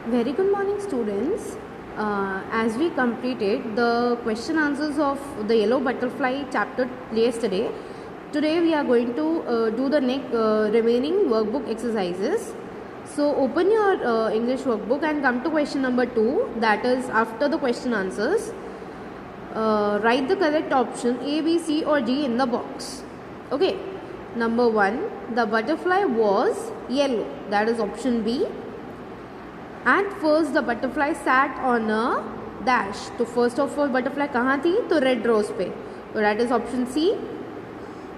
Very good morning, students. As we completed the question answers of the yellow butterfly chapter yesterday, today we are going to do the next remaining workbook exercises. So open your English workbook and come to question number 2, that is after the question answers. Write the correct option A, B, C or D in the box. Okay. Number 1, the butterfly was yellow, that is option B. At first the butterfly sat on a dash. तो first of all butterfly कहाँ थी? तो red rose पे. So that is option C.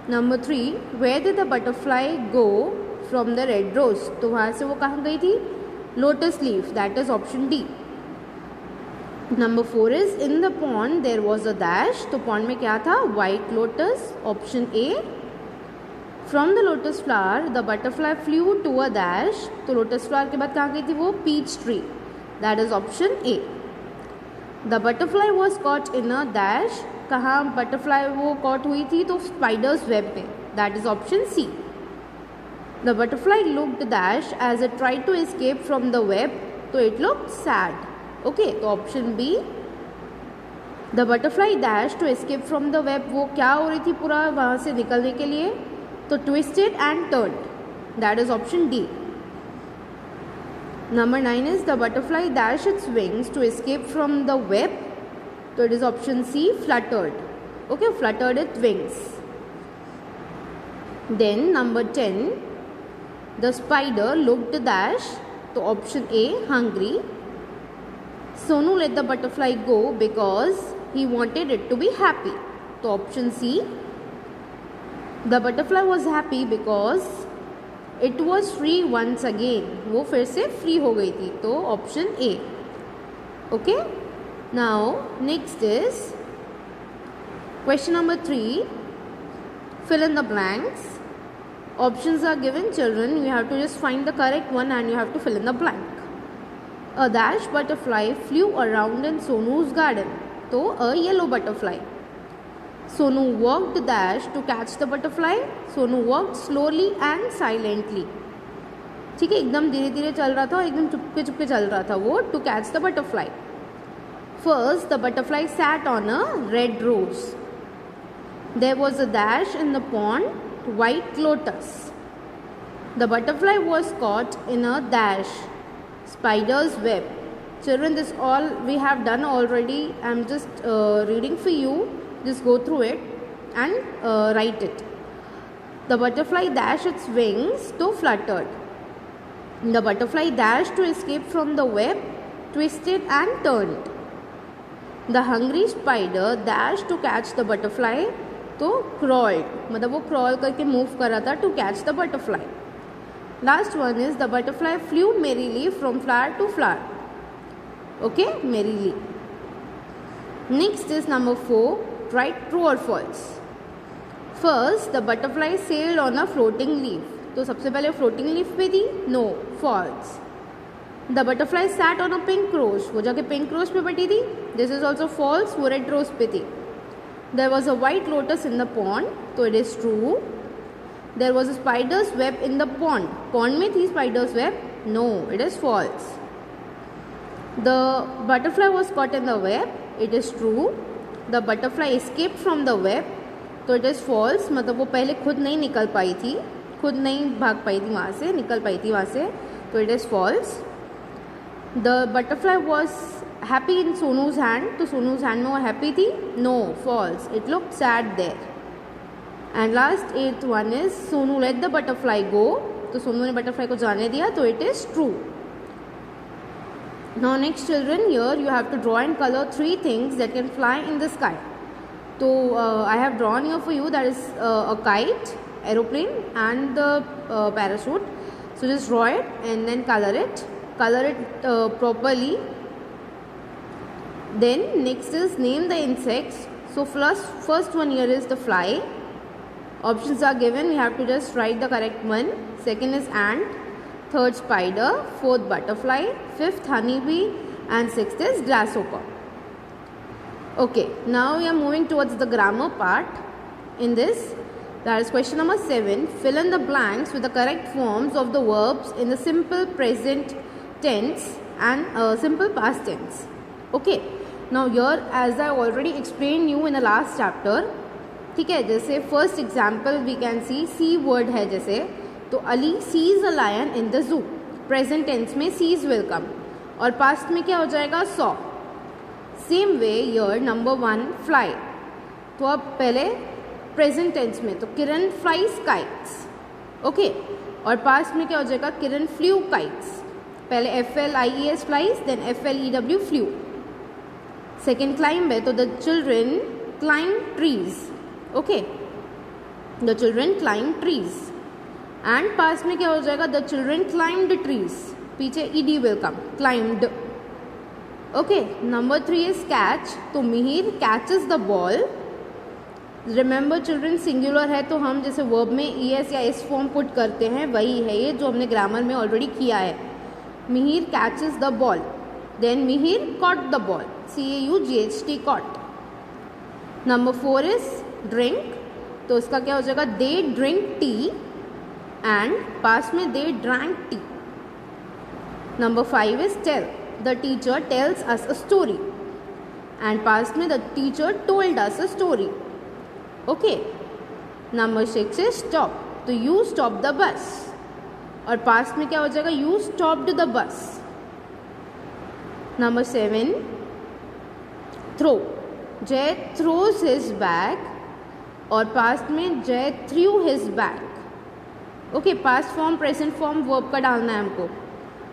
Number 3, where did the butterfly go from the red rose? तो वहाँ से वो कहाँ गई थी? Lotus leaf. That is option D. Number 4 is in the pond there was a dash. तो pond में क्या था? White lotus. Option A. From the lotus flower the butterfly flew to a dash. तो lotus flower के बाद कहाँ गई थी वो? Peach tree. That is option A. The butterfly was caught in a dash. कहाँ butterfly वो caught हुई थी? तो spider's web में. That is option C. The butterfly looked dash as it tried to escape from the web. तो it looked sad. Okay, तो option B. The butterfly dashed to escape from the web. वो क्या हो रही थी पूरा वहाँ से निकलने के लिए? तो twisted and turned. That is option D. Number 9 is the butterfly dashed its wings to escape from the web. So it is option C, fluttered. Okay, fluttered its wings. Then number 10, the spider looked dash. So option A, hungry. Sonu let the butterfly go because he wanted it to be happy. So option C. The butterfly was happy because it was free once again. वो फिर से free हो गई थी. तो option A. Okay. Now next is question number 3. Fill in the blanks. Options are given, children. You have to just find the correct one and you have to fill in the blank. A dash butterfly flew around in Sonu's garden. तो a yellow butterfly. Sonu walked dash to catch the butterfly. Sonu walked slowly and silently. ठीक है, एकदम धीरे धीरे चल रहा था और एकदम चुपके चुपके चल रहा था वो to catch the butterfly. First, the butterfly sat on a red rose. There was a dash in the pond, white lotus. The butterfly was caught in a dash, spider's web. Children, this all we have done already. I am just reading for you. Just go through it and write it. The butterfly dashed its wings to fluttered. The butterfly dashed to escape from the web, twisted and turned. The hungry spider dashed to catch the butterfly, तो crawled. मतलब वो crawl करके move कर रहा था to catch the butterfly. Last one is the butterfly flew merrily from flower to flower. Okay, merrily. Next is number 4. Write true or false. First, the butterfly sailed on a floating leaf. तो सबसे पहले floating leaf पे थी? No, false. The butterfly sat on a pink rose. वो जाके pink rose पे बैठी थी? This is also false. वो red rose पे थी. There was a white lotus in the pond. तो it is true. There was a spider's web in the pond. Pond में थी spider's web? No, it is false. The butterfly was caught in the web. It is true. The butterfly escaped from the web. तो it is false. मतलब वो पहले खुद नहीं निकल पाई थी, खुद नहीं भाग पाई थी वहाँ से, निकल पाई थी वहाँ से. तो it is false. The butterfly was happy in Sonu's hand. तो Sonu's hand में वो happy थी? No, false. It looked sad there. And last 8th one is Sonu let the butterfly go. तो सोनू ने butterfly को जाने दिया. तो it is true. Now next, children, here you have to draw and color 3 things that can fly in the sky. So I have drawn here for you, that is a kite, aeroplane and the parachute. So just draw it and then color it properly. Then next is name the insects. So first one here is the fly. Options are given, we have to just write the correct one. Second is ant. Third, spider. Fourth, butterfly. Fifth, honeybee. And sixth is grasshopper. Okay, now we are moving towards the grammar part. In this, that is question number 7. Fill in the blanks with the correct forms of the verbs in the simple present tense and simple past tense. Okay, now here as I already explained you in the last chapter, ठीक है, जैसे first example we can see word है जैसे, तो Ali sees a lion in the zoo, present tense में sees welcome, और past में क्या हो जाएगा saw. Same way your number 1 fly, तो अब पहले प्रेजेंट टेंस में तो किरण फ्लाइज काइट्स. ओके, और पास्ट में क्या हो जाएगा किरण फ्ल्यू काइट्स. पहले FLIES flies, then FLEW flew. Second climb है तो the children climb trees. Okay, the children climb trees. And past में क्या हो जाएगा द चिल्ड्रन क्लाइंब्ड ट्रीज, पीछे ED will come, climbed. Okay, number 3 is catch, तो Mihir catches the ball. Remember children singular है तो हम जैसे वर्ब में ES या S फॉर्म पुट करते हैं, वही है ये जो हमने ग्रामर में ऑलरेडी किया है. Mihir catches the ball, then Mihir caught the ball, CAUGHT caught. Number 4 is drink, तो उसका क्या हो जाएगा they drink tea, and past में they drank tea. Number 5 is tell, the teacher tells us a story, and past में the teacher told us a story. Okay, number 6 is stop, तो you stop the bus, और past में क्या हो जाएगा you stopped the bus. Number 7 throw, जय throws his bag, और past में जय through his bag. Okay, past form present form verb का डालना है हमको.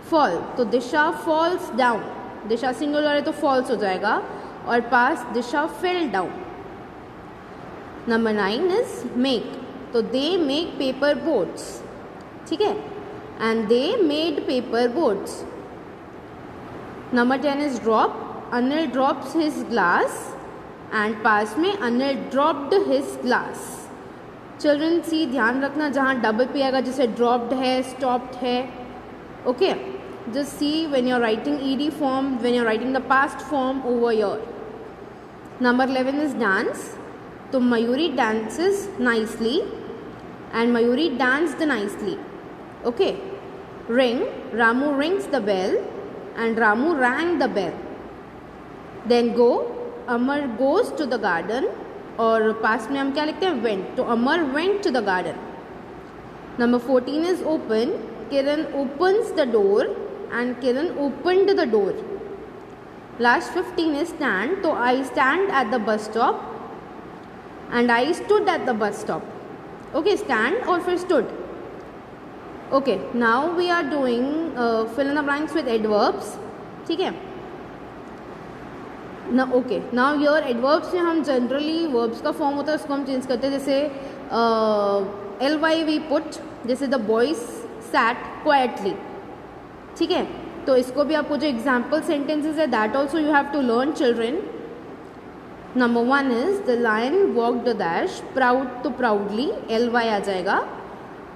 फॉल, तो दिशा फॉल्स डाउन, दिशा सिंगुलर है तो फॉल्स हो जाएगा, और past Disha fell down. Number 9 is make, तो दे मेक पेपर बोट्स. ठीक है, and they made paper boats. Number 10 is drop, Anil drops his glass, and past में Anil dropped his glass. Children see ध्यान रखना जहाँ डबल पी आएगा, जैसे dropped है, स्टॉप्ड है. Okay, just see when you're writing ED form, when you're writing the past form over here. Number 11 is dance, तो Mayuri dances nicely, and Mayuri danced nicely. Okay, ring, Ramu rings the bell, and Ramu rang the bell. Then go, Amar goes to the garden, और past में हम क्या लिखते हैं went, तो Amar went to the garden. Number 14 is open, Kiran opens the door, and Kiran opened the door. Last 15 is stand, तो I stand at the bus stop, and I stood at the bus stop. Okay, stand और फिर stood. Okay, now we are doing fill in the blanks with adverbs. ठीक है ना. Okay, now your adverbs में हम generally verbs का form होता है उसको हम चेंज करते हैं. जैसे LY वी पुट, जैसे द बॉयज सैट क्वाइटली. ठीक है, तो इसको भी आपको जो एग्जाम्पल सेंटेंसेज है that also you have to learn children. Number 1 is the lion walked the dash, proud तो प्राउडली, LY आ जाएगा.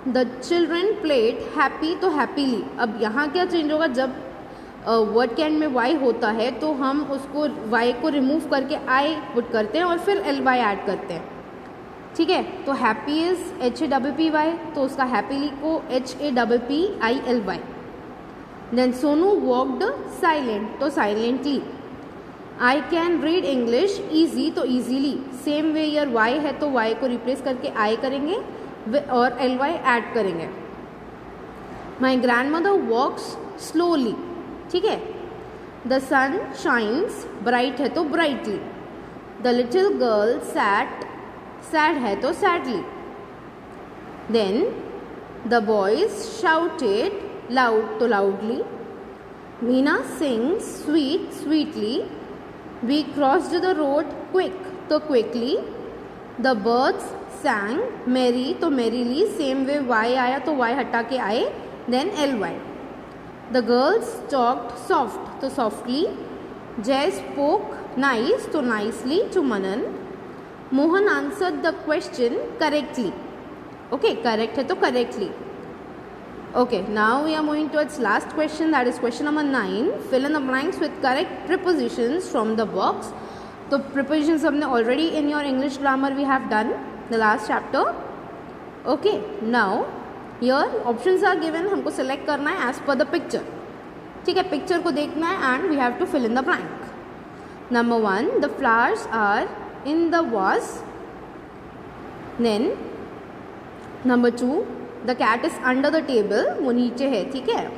द चिल्ड्रन प्लेड हैप्पी, तो हैप्पीली. अब यहाँ क्या चेंज होगा, जब वर्ड के एंड में वाई होता है तो हम उसको वाई को रिमूव करके आई पुट करते हैं और फिर LY ऐड करते हैं. ठीक है, तो हैप्पी इज HAPPY, तो उसका हैप्पीली को HAPPILY. Then Sonu walked silent, तो silently. I can read English easy, तो ईजीली. सेम वे यर वाई है तो वाई को रिप्लेस करके आई करेंगे और LY ऐड करेंगे. My grandmother walks slowly. ठीक है, द सन शाइन्स, ब्राइट है तो brightly. The little girl sat, sad है तो sadly. Then the boys shouted, loud तो loudly. Meena sings sweet, sweetly. We crossed the road quick, तो quickly. The birds sang merry, तो merrily. Same way Y आया तो Y हटा के आए, then LY. The girls talked soft, तो softly. Jay spoke nice, तो nicely to Manan. Mohan answer the question correctly. Okay, correct है तो correctly. Okay, now we are moving towards last question, that is question number 9. Fill in the blanks with correct prepositions from the box. तो prepositions हमने already in your English grammar we have done the last chapter. Okay, now your options are given, हमको select करना है as per the picture. ठीक है, picture को देखना है and we have to fill in the blank. Number 1, the flowers are in the vase. Then number 2, the cat is under the table, वो नीचे है. ठीक है.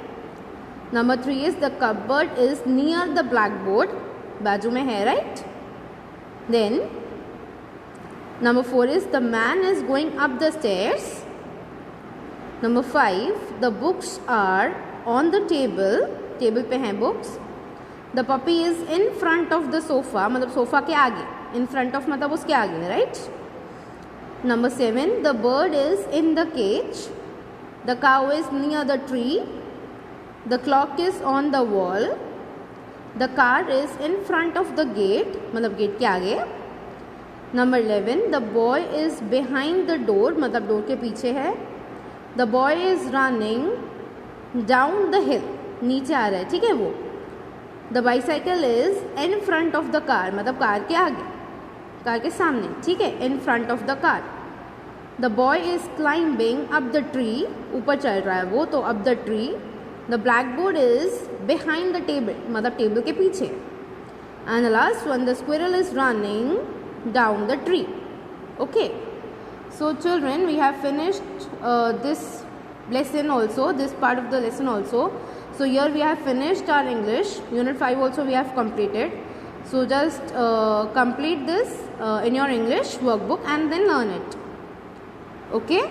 Number 3 is the cupboard is near the blackboard, बाजू में है, right. Then number 4 is the man is going up the stairs. Number 5, the books are on the table, table पे हैं books. The puppy is in front of the sofa, मतलब sofa के आगे. In front of मतलब उसके आगे, right. Number 7, the bird is in the cage. The cow is near the tree. The clock is on the wall. The car is in front of the gate, मतलब gate के आगे. Number 11, the boy is behind the door, मतलब door के पीछे है. The boy is running down the हिल, नीचे आ रहा है. ठीक है वो. The bicycle is in front of the car, मतलब कार के आगे, कार के सामने. ठीक है, इन front of the car. The boy is climbing up the tree, ऊपर चढ़ रहा है वो, तो up the tree. The black board is behind the table, मतलब टेबल के पीछे. And the last one, the squirrel is running down the tree. Okay, so children, we have finished this lesson also, this part of the lesson also. So here we have finished our English unit 5 also we have completed. So just complete this in your English workbook and then learn it. Okay.